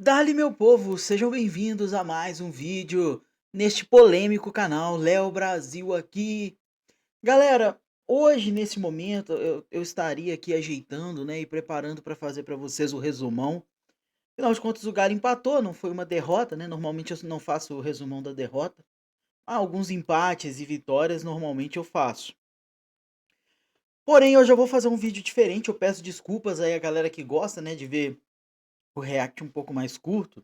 Dali, meu povo, sejam bem-vindos a mais um vídeo neste polêmico canal Léo Brasil aqui. Galera, hoje nesse momento eu estaria aqui ajeitando, né, e preparando para fazer para vocês o resumão. Afinal de contas, o Galo empatou, não foi uma derrota, né? Normalmente eu não faço o resumão da derrota. Alguns empates e vitórias normalmente eu faço. Porém, hoje eu vou fazer um vídeo diferente. Eu peço desculpas aí a galera que gosta, né, de ver o react um pouco mais curto.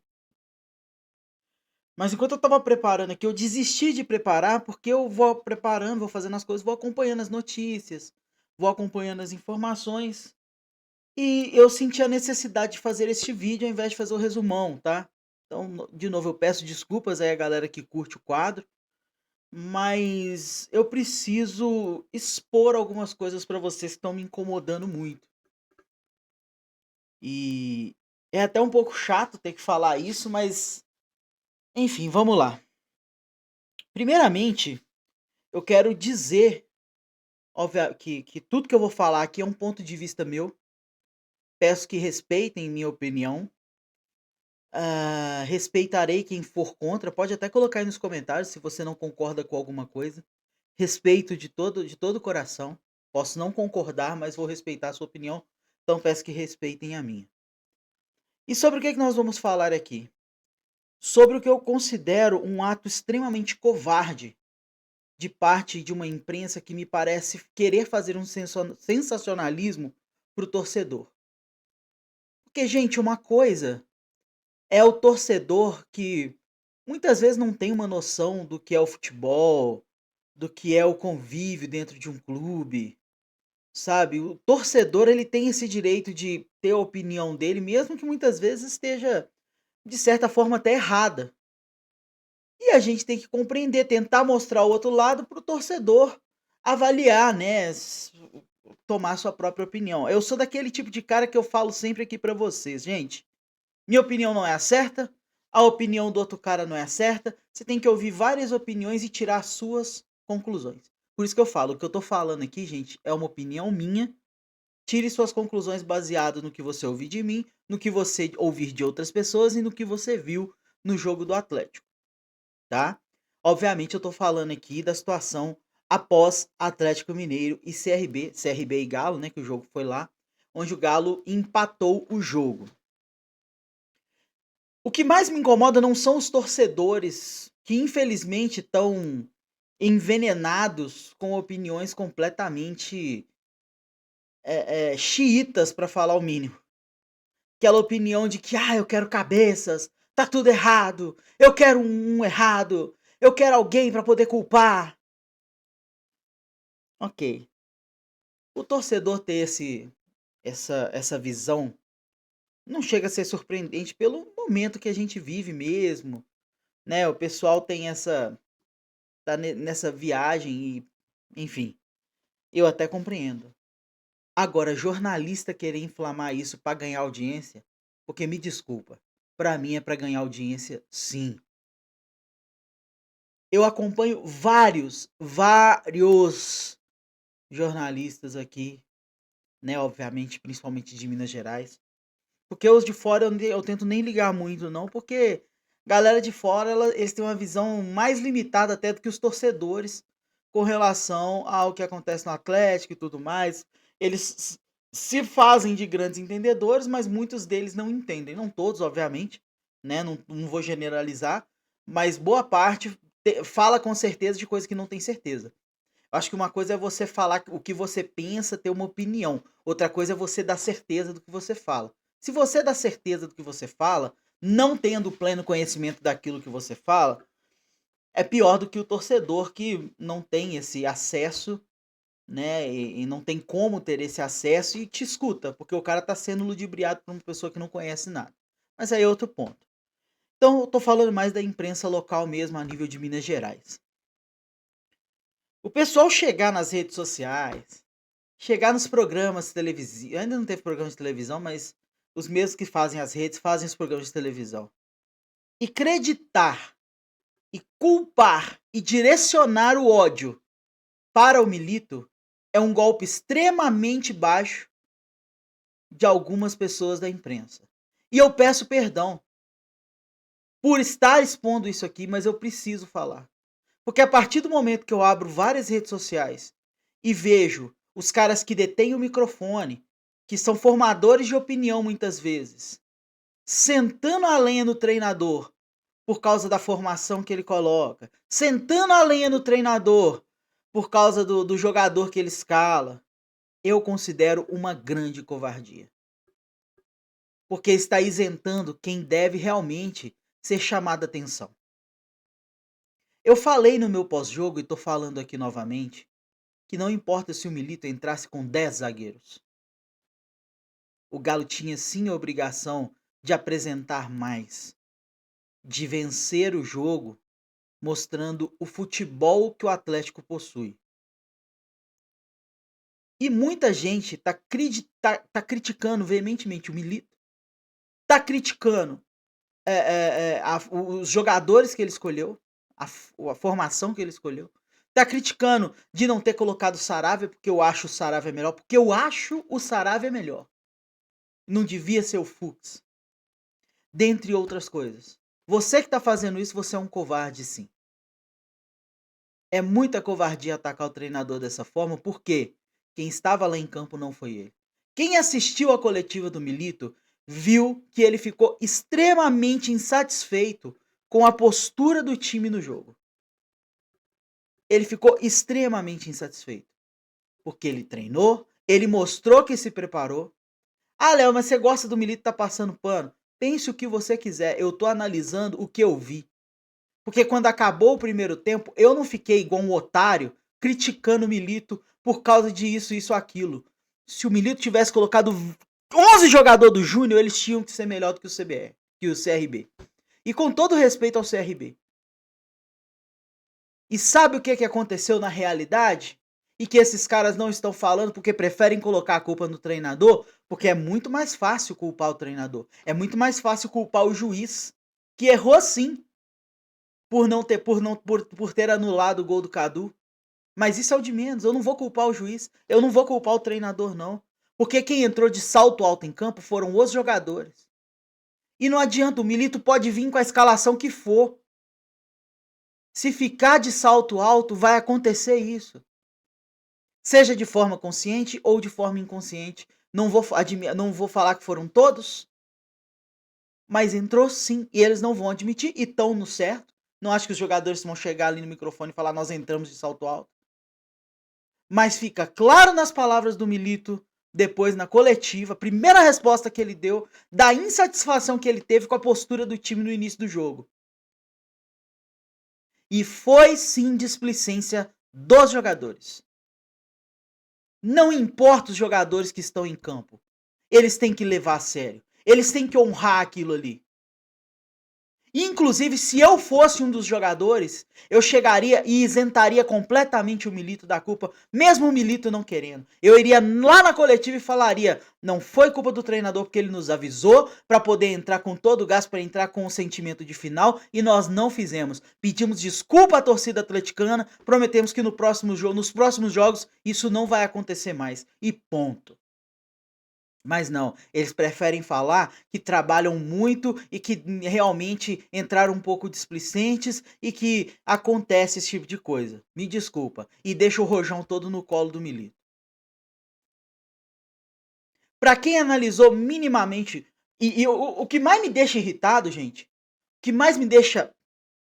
Mas enquanto eu estava preparando aqui, eu desisti de preparar, porque eu vou preparando, vou fazendo as coisas, vou acompanhando as notícias, vou acompanhando as informações, e eu senti a necessidade de fazer este vídeo ao invés de fazer o resumão, tá? Então, de novo, eu peço desculpas aí a galera que curte o quadro, mas eu preciso expor algumas coisas para vocês que estão me incomodando muito. E é até um pouco chato ter que falar isso, mas enfim, vamos lá. Primeiramente, eu quero dizer que tudo que eu vou falar aqui é um ponto de vista meu. Peço que respeitem minha opinião. Respeitarei quem for contra. Pode até colocar aí nos comentários se você não concorda com alguma coisa. Respeito de todo o coração. Posso não concordar, mas vou respeitar a sua opinião. Então peço que respeitem a minha. E sobre o que nós vamos falar aqui? Sobre o que eu considero um ato extremamente covarde de parte de uma imprensa que me parece querer fazer um sensacionalismo para o torcedor. Porque, gente, uma coisa é o torcedor que muitas vezes não tem uma noção do que é o futebol, do que é o convívio dentro de um clube, sabe? O torcedor, ele tem esse direito de ter a opinião dele, mesmo que muitas vezes esteja, de certa forma, até errada. E a gente tem que compreender, tentar mostrar o outro lado para o torcedor avaliar, né? Tomar sua própria opinião. Eu sou daquele tipo de cara que eu falo sempre aqui para vocês, gente. Minha opinião não é a certa, a opinião do outro cara não é a certa. Você tem que ouvir várias opiniões e tirar suas conclusões. Por isso que eu falo, o que eu tô falando aqui, gente, é uma opinião minha. Tire suas conclusões baseado no que você ouvir de mim, no que você ouvir de outras pessoas e no que você viu no jogo do Atlético, tá? Obviamente eu tô falando aqui da situação após Atlético Mineiro e CRB e Galo, né, que o jogo foi lá, onde o Galo empatou o jogo. O que mais me incomoda não são os torcedores que infelizmente estão envenenados com opiniões completamente xiitas, para falar o mínimo. Aquela opinião de que, eu quero cabeças, tá tudo errado, eu quero um errado, eu quero alguém para poder culpar. Ok. O torcedor ter essa visão não chega a ser surpreendente pelo momento que a gente vive mesmo, né? O pessoal tem tá nessa viagem e, enfim, eu até compreendo. Agora, jornalista querer inflamar isso para ganhar audiência, porque me desculpa, para mim é para ganhar audiência, sim. Eu acompanho vários jornalistas aqui, né? Obviamente, principalmente de Minas Gerais. Porque os de fora eu tento nem ligar muito, não, porque galera de fora eles têm uma visão mais limitada até do que os torcedores com relação ao que acontece no Atlético e tudo mais. Eles se fazem de grandes entendedores, mas muitos deles não entendem. Não todos, obviamente, né? Não vou generalizar, mas boa parte fala com certeza de coisa que não tem certeza. Acho que uma coisa é você falar o que você pensa, ter uma opinião. Outra coisa é você dar certeza do que você fala. Se você dá certeza do que você fala, não tendo pleno conhecimento daquilo que você fala, é pior do que o torcedor que não tem esse acesso, né? E não tem como ter esse acesso e te escuta, porque o cara tá sendo ludibriado por uma pessoa que não conhece nada. Mas aí é outro ponto. Então eu tô falando mais da imprensa local mesmo, a nível de Minas Gerais. O pessoal chegar nas redes sociais, chegar nos programas televisivos, ainda não teve programa de televisão, mas os mesmos que fazem as redes fazem os programas de televisão. E acreditar, e culpar, e direcionar o ódio para o Milito é um golpe extremamente baixo de algumas pessoas da imprensa. E eu peço perdão. por estar expondo isso aqui, mas eu preciso falar. Porque a partir do momento que eu abro várias redes sociais e vejo os caras que detêm o microfone, que são formadores de opinião muitas vezes, sentando a lenha no treinador por causa da formação que ele coloca, sentando a lenha no treinador por causa do jogador que ele escala, eu considero uma grande covardia. Porque está isentando quem deve realmente ser chamado a atenção. Eu falei no meu pós-jogo e tô falando aqui novamente, que não importa se o Milito entrasse com 10 zagueiros. O Galo tinha sim a obrigação de apresentar mais, de vencer o jogo, mostrando o futebol que o Atlético possui. E muita gente tá criticando veementemente o Milito, tá criticando os jogadores que ele escolheu, a formação que ele escolheu. Tá criticando de não ter colocado o Saravia, porque eu acho o Saravia melhor. Porque eu acho o Saravia melhor. Não devia ser o Fux. Dentre outras coisas. Você que tá fazendo isso, você é um covarde, sim. É muita covardia atacar o treinador dessa forma, porque quem estava lá em campo não foi ele. Quem assistiu a coletiva do Milito viu que ele ficou extremamente insatisfeito com a postura do time no jogo. Ele ficou extremamente insatisfeito. Porque ele treinou, ele mostrou que se preparou. Ah, Léo, mas você gosta do Milito tá passando pano? Pense o que você quiser, eu tô analisando o que eu vi. Porque quando acabou o primeiro tempo, eu não fiquei igual um otário criticando o Milito por causa de isso, isso, aquilo. Se o Milito tivesse colocado 11 jogadores do Júnior, eles tinham que ser melhor do que o CBR, que o CRB. E com todo respeito ao CRB. E sabe o que aconteceu na realidade? E que esses caras não estão falando porque preferem colocar a culpa no treinador? Porque é muito mais fácil culpar o treinador. É muito mais fácil culpar o juiz, que errou sim por ter anulado o gol do Cadu. Mas isso é o de menos. Eu não vou culpar o juiz. Eu não vou culpar o treinador, não. Porque quem entrou de salto alto em campo foram os jogadores. E não adianta, o Milito pode vir com a escalação que for. Se ficar de salto alto, vai acontecer isso. Seja de forma consciente ou de forma inconsciente. Não vou falar que foram todos, mas entrou sim. E eles não vão admitir e estão no certo. Não acho que os jogadores vão chegar ali no microfone e falar nós entramos de salto alto. Mas fica claro nas palavras do Milito, depois na coletiva, primeira resposta que ele deu, da insatisfação que ele teve com a postura do time no início do jogo. E foi sim displicência dos jogadores. Não importa os jogadores que estão em campo. Eles têm que levar a sério. Eles têm que honrar aquilo ali. Inclusive, se eu fosse um dos jogadores, eu chegaria e isentaria completamente o Milito da culpa, mesmo o Milito não querendo. Eu iria lá na coletiva e falaria: não foi culpa do treinador porque ele nos avisou para poder entrar com todo o gás, para entrar com o sentimento de final, e nós não fizemos. Pedimos desculpa à torcida atleticana, prometemos que nos próximos jogos isso não vai acontecer mais. E ponto. Mas não, eles preferem falar que trabalham muito e que realmente entraram um pouco displicentes e que acontece esse tipo de coisa. Me desculpa. E deixa o rojão todo no colo do Milito. Pra quem analisou minimamente, o que mais me deixa irritado, gente, o que mais me deixa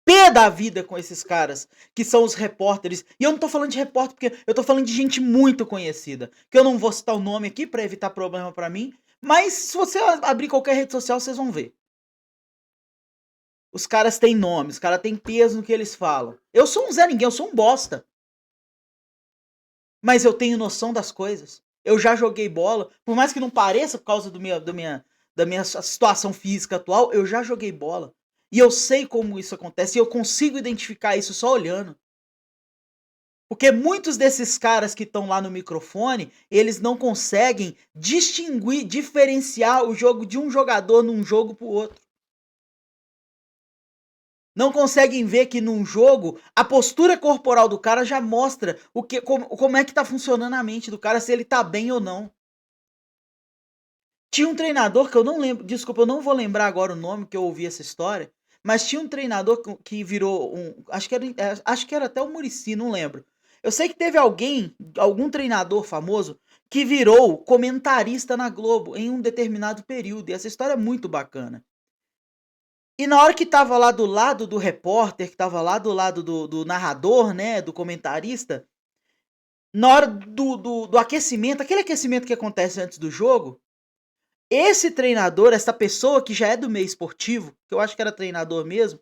pé da vida com esses caras, que são os repórteres, e eu não tô falando de repórter porque eu tô falando de gente muito conhecida, que eu não vou citar o nome aqui pra evitar problema pra mim, mas se você abrir qualquer rede social, vocês vão ver. Os caras têm nome, os caras têm peso no que eles falam. Eu sou um Zé Ninguém, eu sou um bosta. Mas eu tenho noção das coisas. Eu já joguei bola, por mais que não pareça por causa da minha situação física atual, eu já joguei bola. E eu sei como isso acontece, e eu consigo identificar isso só olhando. Porque muitos desses caras que estão lá no microfone, eles não conseguem distinguir, diferenciar o jogo de um jogador num jogo pro outro. Não conseguem ver que num jogo a postura corporal do cara já mostra como é que tá funcionando a mente do cara, se ele tá bem ou não. Tinha um treinador que eu não lembro, desculpa, eu não vou lembrar agora o nome que eu ouvi essa história, mas tinha um treinador que virou acho que era até o Muricy, não lembro. Eu sei que teve algum treinador famoso, que virou comentarista na Globo em um determinado período, e essa história é muito bacana. E na hora que tava lá do lado do repórter, que tava lá do lado do narrador, né, do comentarista, na hora do aquecimento, aquele aquecimento que acontece antes do jogo, esse treinador, essa pessoa que já é do meio esportivo, que eu acho que era treinador mesmo,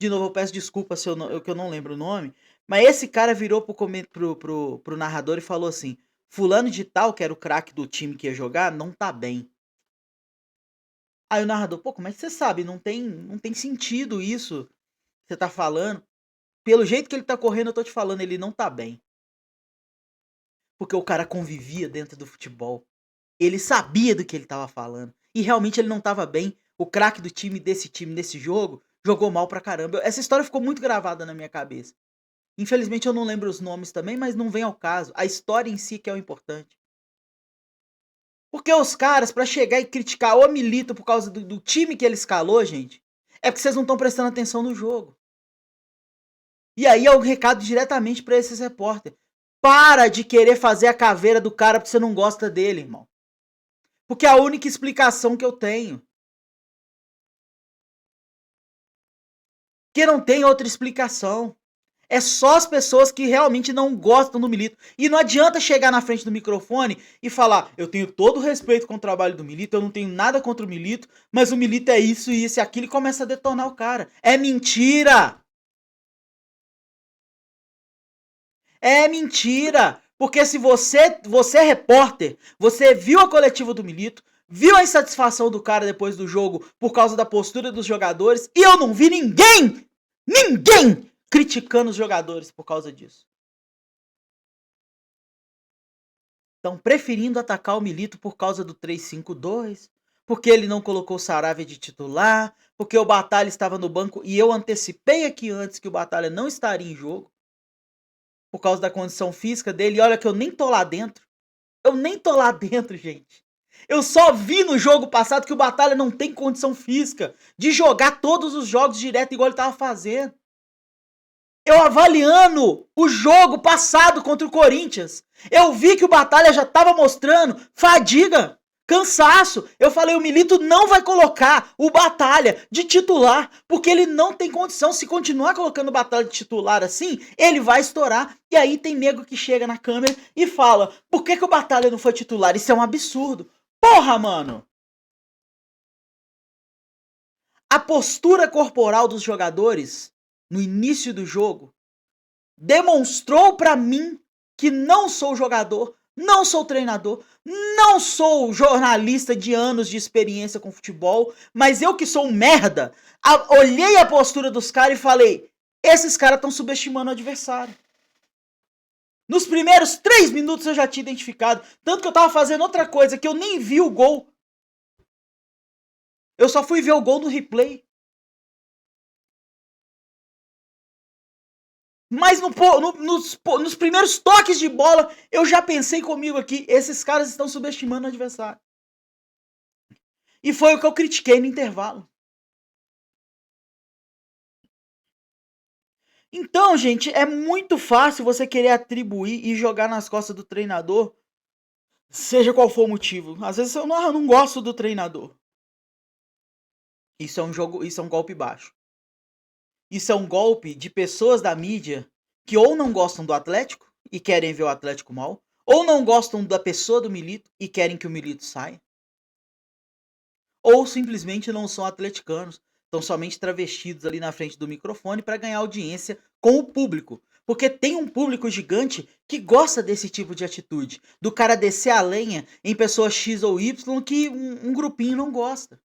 de novo eu peço desculpa se que eu não lembro o nome, mas esse cara virou pro narrador e falou assim: Fulano de tal, que era o craque do time que ia jogar, não tá bem. Aí o narrador, pô, como é que você sabe? Não tem sentido isso que você tá falando. Pelo jeito que ele tá correndo, eu tô te falando, ele não tá bem. Porque o cara convivia dentro do futebol. Ele sabia do que ele tava falando. E realmente ele não tava bem. O craque do time nesse jogo jogou mal pra caramba. Essa história ficou muito gravada na minha cabeça. Infelizmente eu não lembro os nomes também, mas não vem ao caso. A história em si que é o importante. Porque os caras, pra chegar e criticar o Milito por causa do time que ele escalou, gente, é porque vocês não estão prestando atenção no jogo. E aí é o recado diretamente pra esses repórteres. Para de querer fazer a caveira do cara porque você não gosta dele, irmão. Porque é a única explicação que eu tenho. Que não tem outra explicação. É só as pessoas que realmente não gostam do Milito. E não adianta chegar na frente do microfone e falar: eu tenho todo o respeito com o trabalho do Milito, eu não tenho nada contra o Milito, mas o Milito é isso, isso e aquilo, e começa a detonar o cara. É mentira! É mentira! Porque se você é repórter, você viu a coletiva do Milito, viu a insatisfação do cara depois do jogo por causa da postura dos jogadores, e eu não vi ninguém criticando os jogadores por causa disso. Estão preferindo atacar o Milito por causa do 3-5-2, porque ele não colocou o Saravia de titular, porque o Batalha estava no banco e eu antecipei aqui antes que o Batalha não estaria em jogo por causa da condição física dele. E olha que eu nem tô lá dentro. Eu nem tô lá dentro, gente. Eu só vi no jogo passado que o Batalha não tem condição física de jogar todos os jogos direto igual ele tava fazendo. Eu avaliando o jogo passado contra o Corinthians, eu vi que o Batalha já tava mostrando fadiga, cansaço. Eu falei, o Milito não vai colocar o Batalha de titular, porque ele não tem condição. Se continuar colocando o Batalha de titular assim, ele vai estourar. E aí tem nego que chega na câmera e fala, por que o Batalha não foi titular? Isso é um absurdo. Porra, mano! A postura corporal dos jogadores no início do jogo demonstrou pra mim que não sou jogador, não sou treinador, não sou jornalista de anos de experiência com futebol, mas eu que sou um merda, olhei a postura dos caras e falei, esses caras estão subestimando o adversário. Nos primeiros 3 minutos eu já tinha identificado, tanto que eu tava fazendo outra coisa, que eu nem vi o gol. Eu só fui ver o gol no replay. Mas nos primeiros toques de bola, eu já pensei comigo aqui, esses caras estão subestimando o adversário. E foi o que eu critiquei no intervalo. Então, gente, é muito fácil você querer atribuir e jogar nas costas do treinador, seja qual for o motivo. Às vezes eu não gosto do treinador. Isso é um golpe baixo. Isso é um golpe de pessoas da mídia que ou não gostam do Atlético e querem ver o Atlético mal, ou não gostam da pessoa do Milito e querem que o Milito saia, ou simplesmente não são atleticanos, estão somente travestidos ali na frente do microfone para ganhar audiência com o público. Porque tem um público gigante que gosta desse tipo de atitude, do cara descer a lenha em pessoa X ou Y que um grupinho não gosta.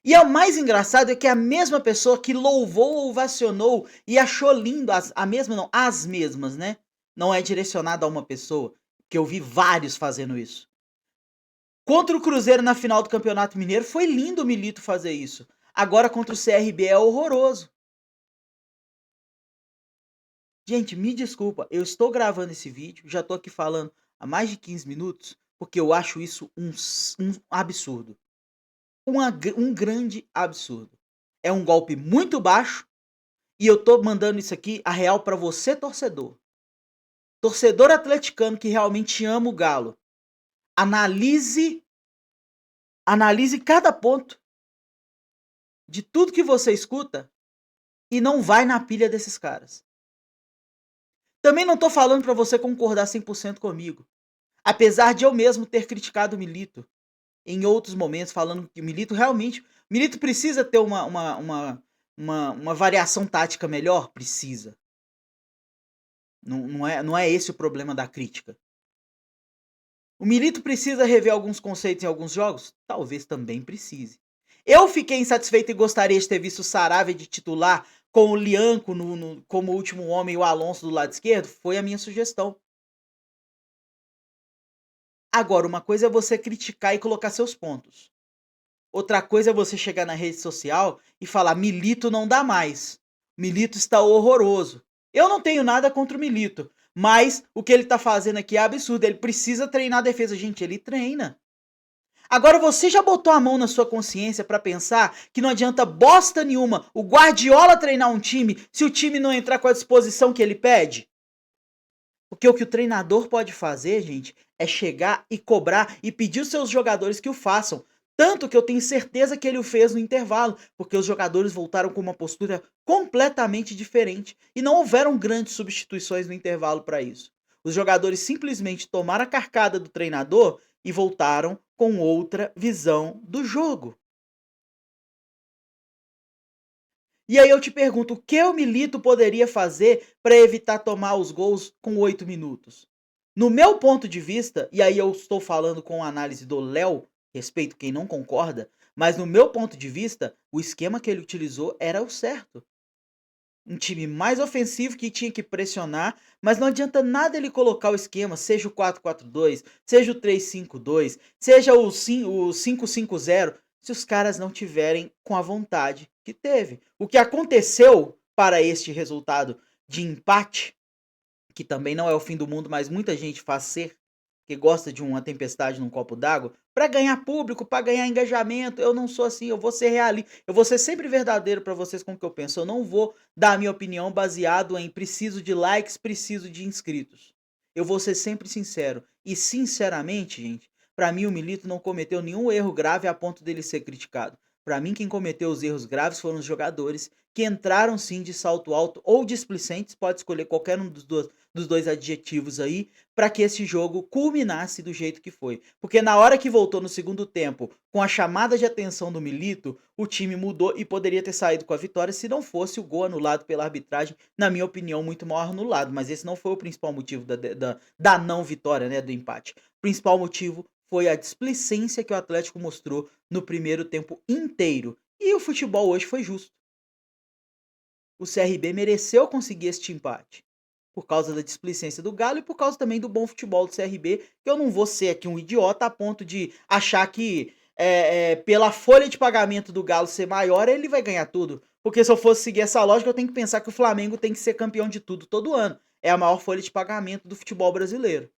E é o mais engraçado é que a mesma pessoa que louvou, ovacionou e achou lindo, a mesma não, as mesmas, né? Não é direcionado a uma pessoa, que eu vi vários fazendo isso. Contra o Cruzeiro na final do Campeonato Mineiro, foi lindo o Milito fazer isso. Agora contra o CRB é horroroso. Gente, me desculpa, eu estou gravando esse vídeo, já estou aqui falando há mais de 15 minutos, porque eu acho isso um absurdo. Um grande absurdo. É um golpe muito baixo e eu tô mandando isso aqui, a real, pra você, torcedor. Torcedor atleticano que realmente ama o Galo. Analise, analise cada ponto de tudo que você escuta e não vai na pilha desses caras. Também não tô falando pra você concordar 100% comigo. Apesar de eu mesmo ter criticado o Milito em outros momentos, falando que o Milito realmente. Milito precisa ter uma variação tática melhor? Precisa. Não é esse o problema da crítica. O Milito precisa rever alguns conceitos em alguns jogos? Talvez também precise. Eu fiquei insatisfeito e gostaria de ter visto o Saravia de titular com o Lianco como último homem e o Alonso do lado esquerdo? Foi a minha sugestão. Agora, uma coisa é você criticar e colocar seus pontos. Outra coisa é você chegar na rede social e falar: Milito não dá mais. Milito está horroroso. Eu não tenho nada contra o Milito, mas o que ele tá fazendo aqui é absurdo. Ele precisa treinar a defesa. Gente, ele treina. Agora você já botou a mão na sua consciência pra pensar que não adianta bosta nenhuma o Guardiola treinar um time se o time não entrar com a disposição que ele pede? Porque o que o treinador pode fazer, gente, é chegar e cobrar e pedir os seus jogadores que o façam. Tanto que eu tenho certeza que ele o fez no intervalo, porque os jogadores voltaram com uma postura completamente diferente e não houveram grandes substituições no intervalo para isso. Os jogadores simplesmente tomaram a carcada do treinador e voltaram com outra visão do jogo. E aí eu te pergunto, o que o Milito poderia fazer para evitar tomar os gols com 8 minutos? No meu ponto de vista, e aí eu estou falando com a análise do Léo, respeito quem não concorda, mas no meu ponto de vista, o esquema que ele utilizou era o certo. Um time mais ofensivo que tinha que pressionar, mas não adianta nada ele colocar o esquema, seja o 4-4-2, seja o 3-5-2, seja o 5-5-0, se os caras não tiverem com a vontade que teve. O que aconteceu para este resultado de empate, que também não é o fim do mundo, mas muita gente faz ser, que gosta de uma tempestade num copo d'água, para ganhar público, para ganhar engajamento. Eu não sou assim, eu vou ser realista, eu vou ser sempre verdadeiro para vocês com o que eu penso. Eu não vou dar a minha opinião baseado em preciso de likes, preciso de inscritos. Eu vou ser sempre sincero. E sinceramente, gente, para mim o Milito não cometeu nenhum erro grave a ponto dele ser criticado. Para mim, quem cometeu os erros graves foram os jogadores que entraram sim de salto alto ou displicentes, pode escolher qualquer um dos dois adjetivos aí, para que esse jogo culminasse do jeito que foi. Porque na hora que voltou no segundo tempo, com a chamada de atenção do Milito, o time mudou e poderia ter saído com a vitória se não fosse o gol anulado pela arbitragem, na minha opinião, muito mal anulado. Mas esse não foi o principal motivo da não vitória, né, do empate. O principal motivo foi a displicência que o Atlético mostrou no primeiro tempo inteiro. E o futebol hoje foi justo. O CRB mereceu conseguir este empate por causa da displicência do Galo e por causa também do bom futebol do CRB, que eu não vou ser aqui um idiota a ponto de achar que pela folha de pagamento do Galo ser maior, ele vai ganhar tudo. Porque se eu fosse seguir essa lógica, eu tenho que pensar que o Flamengo tem que ser campeão de tudo todo ano. É a maior folha de pagamento do futebol brasileiro.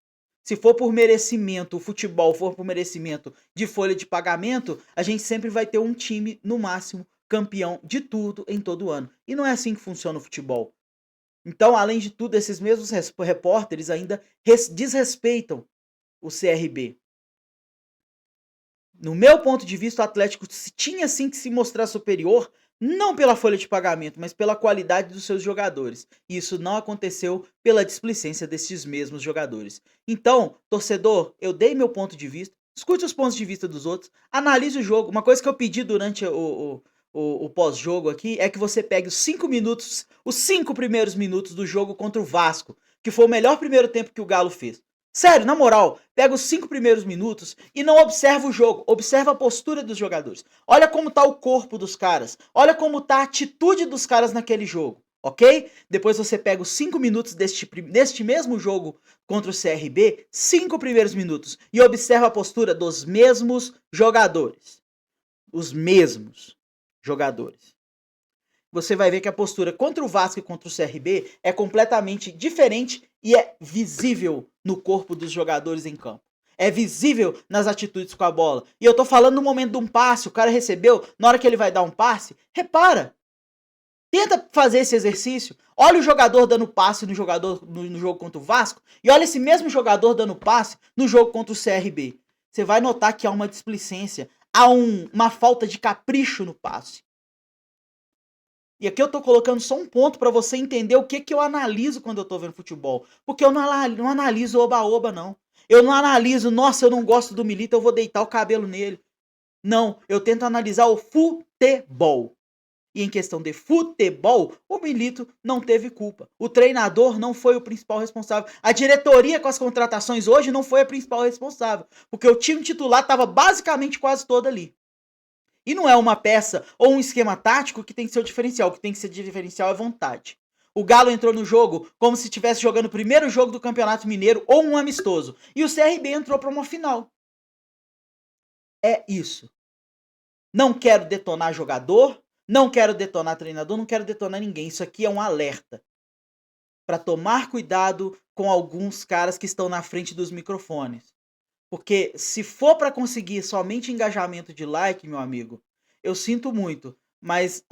Se for por merecimento, o futebol for por merecimento de folha de pagamento, a gente sempre vai ter um time, no máximo, campeão de tudo em todo ano. E não é assim que funciona o futebol. Então, além de tudo, esses mesmos repórteres ainda desrespeitam o CRB. No meu ponto de vista, o Atlético tinha sim que se mostrar superior, não pela folha de pagamento, mas pela qualidade dos seus jogadores. E isso não aconteceu pela displicência desses mesmos jogadores. Então, torcedor, eu dei meu ponto de vista, escute os pontos de vista dos outros, analise o jogo. Uma coisa que eu pedi durante o pós-jogo aqui é que você pegue os 5 minutos, os 5 primeiros minutos do jogo contra o Vasco, que foi o melhor primeiro tempo que o Galo fez. Sério, na moral, pega os 5 primeiros minutos e não observa o jogo, observa a postura dos jogadores. Olha como tá o corpo dos caras, olha como tá a atitude dos caras naquele jogo, ok? Depois você pega os 5 minutos deste mesmo jogo contra o CRB, 5 primeiros minutos, e observa a postura dos mesmos jogadores. Os mesmos jogadores. Você vai ver que a postura contra o Vasco e contra o CRB é completamente diferente e é visível no corpo dos jogadores em campo. É visível nas atitudes com a bola. E eu tô falando no momento de um passe, o cara recebeu, na hora que ele vai dar um passe, repara. Tenta fazer esse exercício. Olha o jogador dando passe no jogo contra o Vasco e olha esse mesmo jogador dando passe no jogo contra o CRB. Você vai notar que há uma displicência, há uma falta de capricho no passe. E aqui eu tô colocando só um ponto para você entender o que que eu analiso quando eu tô vendo futebol. Porque eu não analiso oba-oba, não. Eu não analiso, nossa, eu não gosto do Milito, eu vou deitar o cabelo nele. Não, eu tento analisar o futebol. E em questão de futebol, o Milito não teve culpa. O treinador não foi o principal responsável. A diretoria com as contratações hoje não foi a principal responsável. Porque o time titular estava basicamente quase todo ali. E não é uma peça ou um esquema tático que tem que ser o diferencial. O que tem que ser diferencial é vontade. O Galo entrou no jogo como se estivesse jogando o primeiro jogo do Campeonato Mineiro ou um amistoso. E o CRB entrou para uma final. É isso. Não quero detonar jogador, não quero detonar treinador, não quero detonar ninguém. Isso aqui é um alerta para tomar cuidado com alguns caras que estão na frente dos microfones. Porque se for para conseguir somente engajamento de like, meu amigo, eu sinto muito. Mas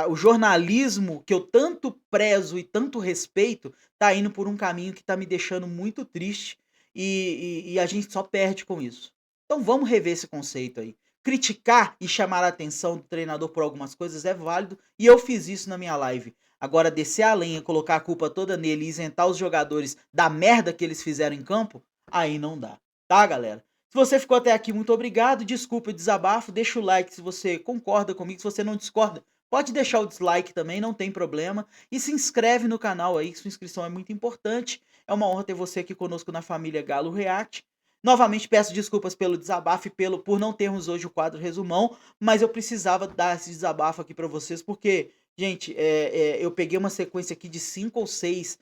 o jornalismo que eu tanto prezo e tanto respeito tá indo por um caminho que tá me deixando muito triste e a gente só perde com isso. Então vamos rever esse conceito aí. Criticar e chamar a atenção do treinador por algumas coisas é válido e eu fiz isso na minha live. Agora, descer a lenha, colocar a culpa toda nele e isentar os jogadores da merda que eles fizeram em campo, aí não dá. Tá, galera? Se você ficou até aqui, muito obrigado. Desculpa o desabafo. Deixa o like se você concorda comigo. Se você não discorda, pode deixar o dislike também, não tem problema. E se inscreve no canal aí, que sua inscrição é muito importante. É uma honra ter você aqui conosco na família Galo React. Novamente peço desculpas pelo desabafo e por não termos hoje o quadro resumão, mas eu precisava dar esse desabafo aqui para vocês, porque, gente, eu peguei uma sequência aqui de 5 ou 6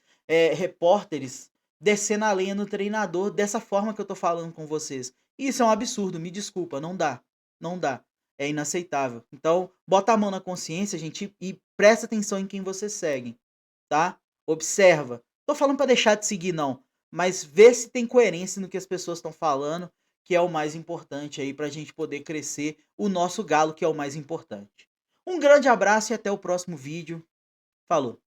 repórteres descendo a lenha no treinador dessa forma que eu tô falando com vocês. E isso é um absurdo, me desculpa, não dá. Não dá. É inaceitável. Então, bota a mão na consciência, gente, e presta atenção em quem você segue, tá? Observa. Tô falando pra deixar de seguir, não. Mas vê se tem coerência no que as pessoas estão falando, que é o mais importante aí pra gente poder crescer o nosso galo, que é o mais importante. Um grande abraço e até o próximo vídeo. Falou!